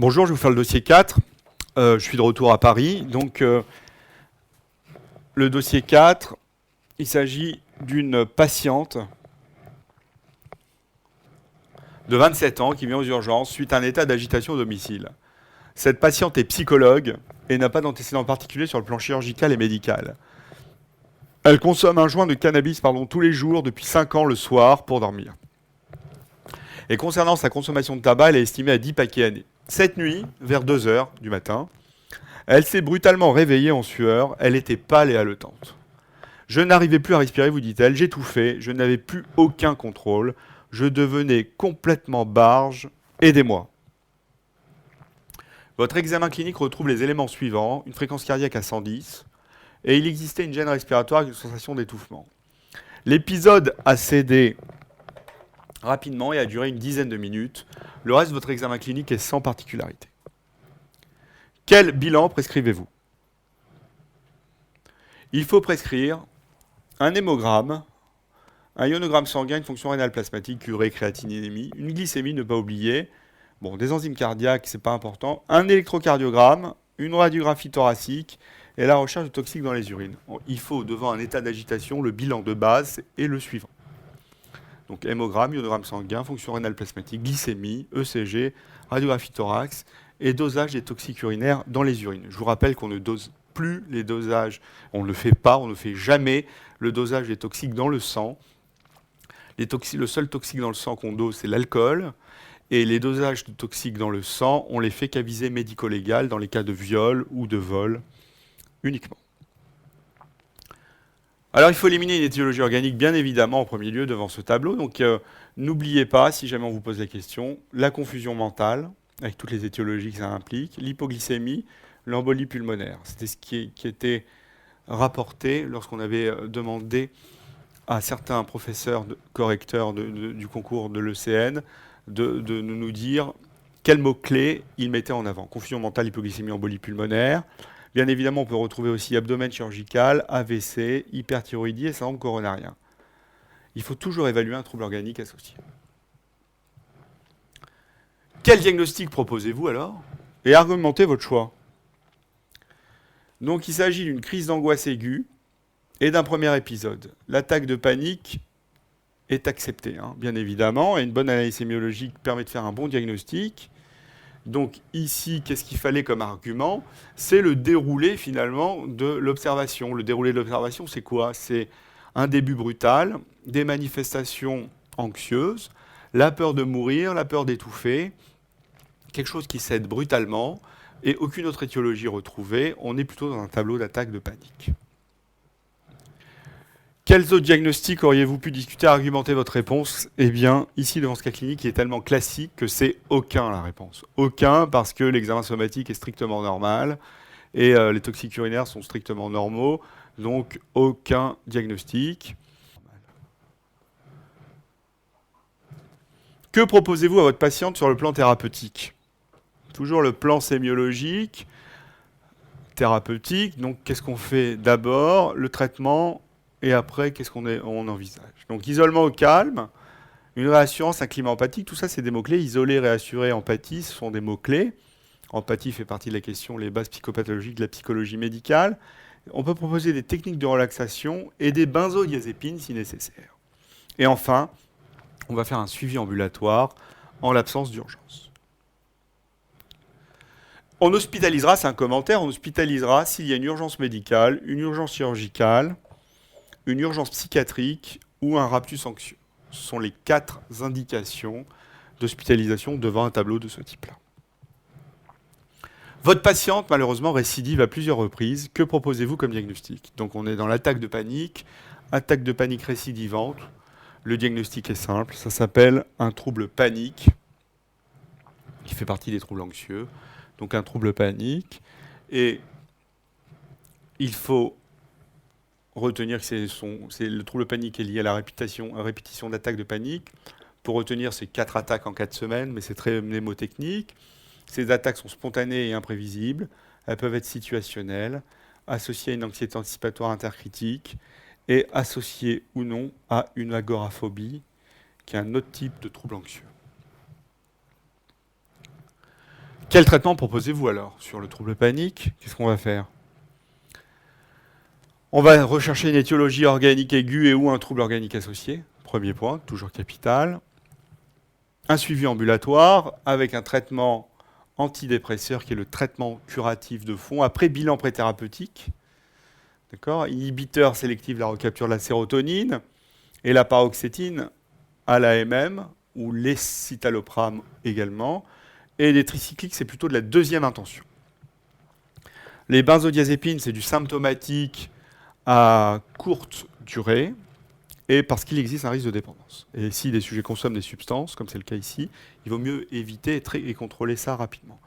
Bonjour, je vais vous faire le dossier 4. Je suis de retour à Paris. Donc, le dossier 4, il s'agit d'une patiente de 27 ans qui vient aux urgences suite à un état d'agitation au domicile. Cette patiente est psychologue et n'a pas d'antécédents particuliers sur le plan chirurgical et médical. Elle consomme un joint de cannabis tous les jours depuis 5 ans le soir pour dormir. Et concernant sa consommation de tabac, elle est estimée à 10 paquets années. Cette nuit, vers 2 heures du matin, elle s'est brutalement réveillée en sueur, elle était pâle et haletante. Je n'arrivais plus à respirer, vous dit-elle, j'étouffais, je n'avais plus aucun contrôle, je devenais complètement barge, aidez-moi. Votre examen clinique retrouve les éléments suivants, une fréquence cardiaque à 110, et il existait une gêne respiratoire avec une sensation d'étouffement. L'épisode a cédé rapidement et a duré une dizaine de minutes. Le reste de votre examen clinique est sans particularité. Quel bilan prescrivez-vous? Il faut prescrire un hémogramme, un ionogramme sanguin, une fonction rénale plasmatique, urée, créatinémie, une glycémie, ne pas oublier, bon, des enzymes cardiaques, c'est pas important, un électrocardiogramme, une radiographie thoracique et la recherche de toxiques dans les urines. Bon, il faut, devant un état d'agitation, le bilan de base est le suivant. Donc hémogramme, ionogramme sanguin, fonction rénale plasmatique, glycémie, ECG, radiographie thorax et dosage des toxiques urinaires dans les urines. Je vous rappelle qu'on ne dose plus les dosages, on ne le fait pas, on ne fait jamais le dosage des toxiques dans le sang. Le seul toxique dans le sang qu'on dose, c'est l'alcool. Et les dosages de toxiques dans le sang, on les fait qu'à visée médico-légale dans les cas de viol ou de vol uniquement. Alors il faut éliminer une étiologie organique, bien évidemment, en premier lieu devant ce tableau. Donc n'oubliez pas, si jamais on vous pose la question, la confusion mentale, avec toutes les étiologies que ça implique, l'hypoglycémie, l'embolie pulmonaire. C'était ce qui était rapporté lorsqu'on avait demandé à certains professeurs correcteurs du concours de l'ECN de nous dire quels mots-clés ils mettaient en avant. Confusion mentale, hypoglycémie, embolie pulmonaire. Bien évidemment, on peut retrouver aussi abdomen chirurgical, AVC, hyperthyroïdie et syndrome coronarien. Il faut toujours évaluer un trouble organique associé. Quel diagnostic proposez-vous alors? Et argumentez votre choix. Donc il s'agit d'une crise d'angoisse aiguë et d'un premier épisode. L'attaque de panique est acceptée, bien évidemment, et une bonne analyse sémiologique permet de faire un bon diagnostic. Donc ici, qu'est-ce qu'il fallait comme argument? C'est le déroulé finalement de l'observation. Le déroulé de l'observation, c'est quoi? C'est un début brutal, des manifestations anxieuses, la peur de mourir, la peur d'étouffer, quelque chose qui cède brutalement, et aucune autre étiologie retrouvée. On est plutôt dans un tableau d'attaque de panique. Quels autres diagnostics auriez-vous pu discuter, argumenter votre réponse? Eh bien, ici, devant ce cas clinique, il est tellement classique que c'est aucun la réponse. Aucun, parce que l'examen somatique est strictement normal et les toxiques urinaires sont strictement normaux. Donc, aucun diagnostic. Que proposez-vous à votre patiente sur le plan thérapeutique? Toujours le plan sémiologique, thérapeutique. Donc, qu'est-ce qu'on fait d'abord? Le traitement. Et après, qu'est-ce qu'on envisage? Donc, isolement au calme, une réassurance, un climat empathique, tout ça, c'est des mots-clés. Isoler, réassurer, empathie, ce sont des mots-clés. Empathie fait partie de la question, les bases psychopathologiques de la psychologie médicale. On peut proposer des techniques de relaxation et des benzodiazépines si nécessaire. Et enfin, on va faire un suivi ambulatoire en l'absence d'urgence. On hospitalisera, c'est un commentaire, on hospitalisera s'il y a une urgence médicale, une urgence chirurgicale, une urgence psychiatrique ou un raptus anxieux. Ce sont les 4 indications d'hospitalisation devant un tableau de ce type-là. Votre patiente, malheureusement, récidive à plusieurs reprises. Que proposez-vous comme diagnostic? Donc on est dans l'attaque de panique récidivante. Le diagnostic est simple, ça s'appelle un trouble panique, qui fait partie des troubles anxieux. Donc un trouble panique. Et il faut retenir que c'est le trouble panique est lié à la répétition d'attaques de panique. Pour retenir, c'est 4 attaques en 4 semaines, mais c'est très mnémotechnique. Ces attaques sont spontanées et imprévisibles. Elles peuvent être situationnelles, associées à une anxiété anticipatoire intercritique et associées ou non à une agoraphobie, qui est un autre type de trouble anxieux. Quel traitement proposez-vous alors sur le trouble panique? Qu'est-ce qu'on va faire? On va rechercher une étiologie organique aiguë et ou un trouble organique associé. Premier point, toujours capital. Un suivi ambulatoire avec un traitement antidépresseur qui est le traitement curatif de fond après bilan préthérapeutique. D'accord? Inhibiteur sélectif de la recapture de la sérotonine et la paroxétine à l'AMM ou l'escitalopram également. Et les tricycliques, c'est plutôt de la deuxième intention. Les benzodiazépines, c'est du symptomatique à courte durée et parce qu'il existe un risque de dépendance. Et si les sujets consomment des substances, comme c'est le cas ici, il vaut mieux éviter et contrôler ça rapidement.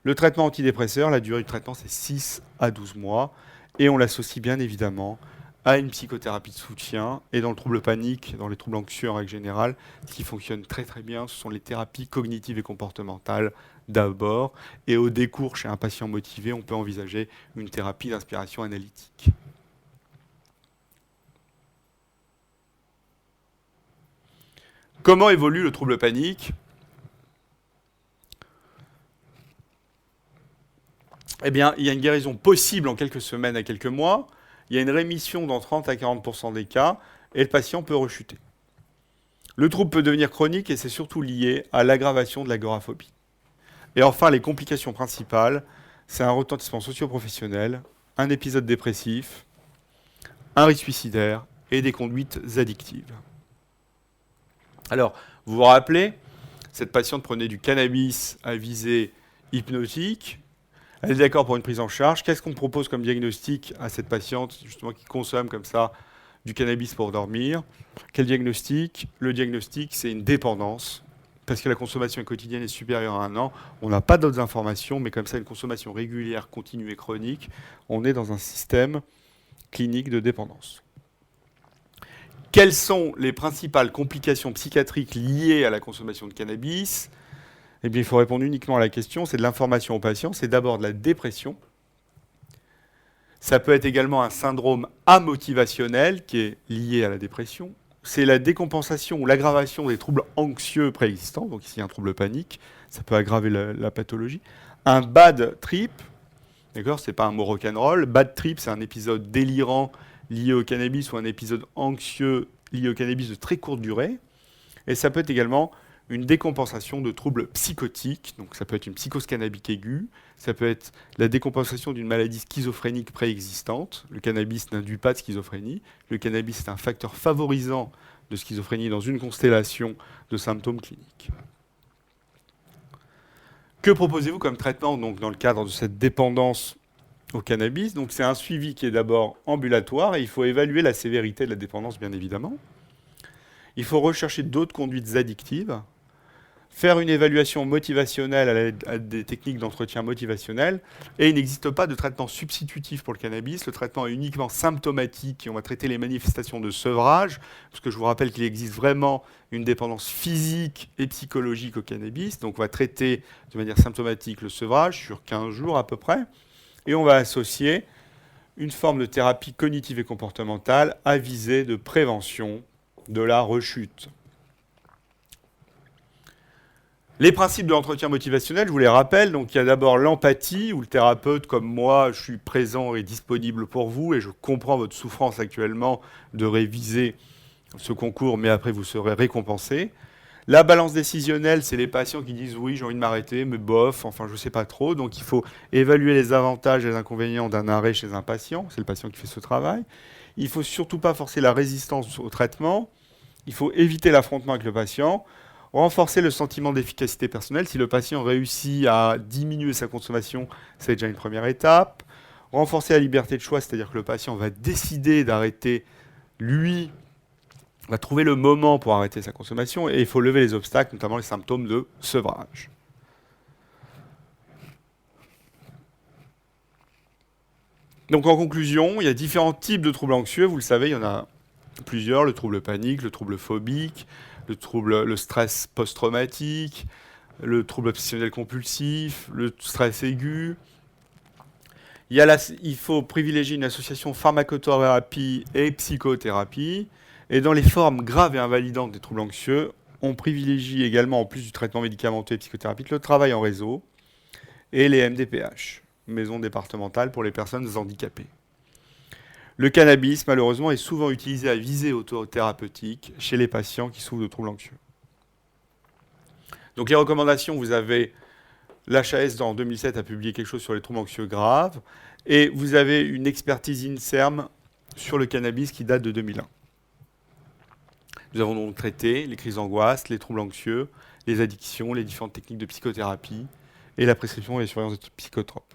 Le traitement antidépresseur, la durée du traitement, c'est 6 à 12 mois et on l'associe bien évidemment à une psychothérapie de soutien. Et dans le trouble panique, dans les troubles anxieux en règle générale, ce qui fonctionne très très bien, ce sont les thérapies cognitives et comportementales d'abord. Et au décours, chez un patient motivé, on peut envisager une thérapie d'inspiration analytique. Comment évolue le trouble panique? Eh bien, il y a une guérison possible en quelques semaines à quelques mois. Il y a une rémission dans 30 à 40% des cas et le patient peut rechuter. Le trouble peut devenir chronique et c'est surtout lié à l'aggravation de l'agoraphobie. Et enfin, les complications principales, c'est un retentissement socio-professionnel, un épisode dépressif, un risque suicidaire et des conduites addictives. Alors, vous vous rappelez, cette patiente prenait du cannabis à visée hypnotique. Elle est d'accord pour une prise en charge. Qu'est-ce qu'on propose comme diagnostic à cette patiente, justement, qui consomme comme ça du cannabis pour dormir? Quel diagnostic? Le diagnostic, c'est une dépendance. Parce que la consommation quotidienne est supérieure à 1 an. On n'a pas d'autres informations, mais comme ça, une consommation régulière, continue et chronique, on est dans un système clinique de dépendance. Quelles sont les principales complications psychiatriques liées à la consommation de cannabis? Eh bien, il faut répondre uniquement à la question. C'est de l'information aux patients. C'est d'abord de la dépression. Ça peut être également un syndrome amotivationnel qui est lié à la dépression. C'est la décompensation ou l'aggravation des troubles anxieux préexistants. Donc ici, un trouble panique. Ça peut aggraver la pathologie. Un bad trip. D'accord? C'est pas un mot rock'n'roll. Bad trip, c'est un épisode délirant lié au cannabis ou un épisode anxieux lié au cannabis de très courte durée. Et ça peut être également une décompensation de troubles psychotiques. Donc ça peut être une psychose cannabique aiguë, ça peut être la décompensation d'une maladie schizophrénique préexistante. Le cannabis n'induit pas de schizophrénie. Le cannabis est un facteur favorisant de schizophrénie dans une constellation de symptômes cliniques. Que proposez-vous comme traitement donc, dans le cadre de cette dépendance au cannabis? Donc c'est un suivi qui est d'abord ambulatoire et il faut évaluer la sévérité de la dépendance, bien évidemment. Il faut rechercher d'autres conduites addictives, faire une évaluation motivationnelle à l'aide à des techniques d'entretien motivationnel, et il n'existe pas de traitement substitutif pour le cannabis. Le traitement est uniquement symptomatique et on va traiter les manifestations de sevrage, parce que je vous rappelle qu'il existe vraiment une dépendance physique et psychologique au cannabis. Donc on va traiter de manière symptomatique le sevrage sur 15 jours à peu près, et on va associer une forme de thérapie cognitive et comportementale à visée de prévention de la rechute. Les principes de l'entretien motivationnel, je vous les rappelle. Donc, il y a d'abord l'empathie, où le thérapeute, comme moi, je suis présent et disponible pour vous, et je comprends votre souffrance actuellement de réviser ce concours, mais après, vous serez récompensé. La balance décisionnelle, c'est les patients qui disent oui, j'ai envie de m'arrêter, mais bof, enfin, je ne sais pas trop. Donc, il faut évaluer les avantages et les inconvénients d'un arrêt chez un patient. C'est le patient qui fait ce travail. Il ne faut surtout pas forcer la résistance au traitement. Il faut éviter l'affrontement avec le patient. Renforcer le sentiment d'efficacité personnelle. Si le patient réussit à diminuer sa consommation, c'est déjà une première étape. Renforcer la liberté de choix, c'est-à-dire que le patient va décider d'arrêter, lui, va trouver le moment pour arrêter sa consommation, et il faut lever les obstacles, notamment les symptômes de sevrage. Donc en conclusion, il y a différents types de troubles anxieux, vous le savez, il y en a plusieurs, le trouble panique, le trouble phobique, le stress post-traumatique, le trouble obsessionnel compulsif, le stress aigu. Il faut privilégier une association pharmacothérapie et psychothérapie. Et dans les formes graves et invalidantes des troubles anxieux, on privilégie également, en plus du traitement médicamenteux et psychothérapique, le travail en réseau et les MDPH, maisons départementales pour les personnes handicapées. Le cannabis, malheureusement, est souvent utilisé à visée autothérapeutique chez les patients qui souffrent de troubles anxieux. Donc les recommandations, vous avez l'HAS en 2007 a publié quelque chose sur les troubles anxieux graves, et vous avez une expertise INSERM sur le cannabis qui date de 2001. Nous avons donc traité les crises d'angoisse, les troubles anxieux, les addictions, les différentes techniques de psychothérapie et la prescription et les surveillances de psychotropes.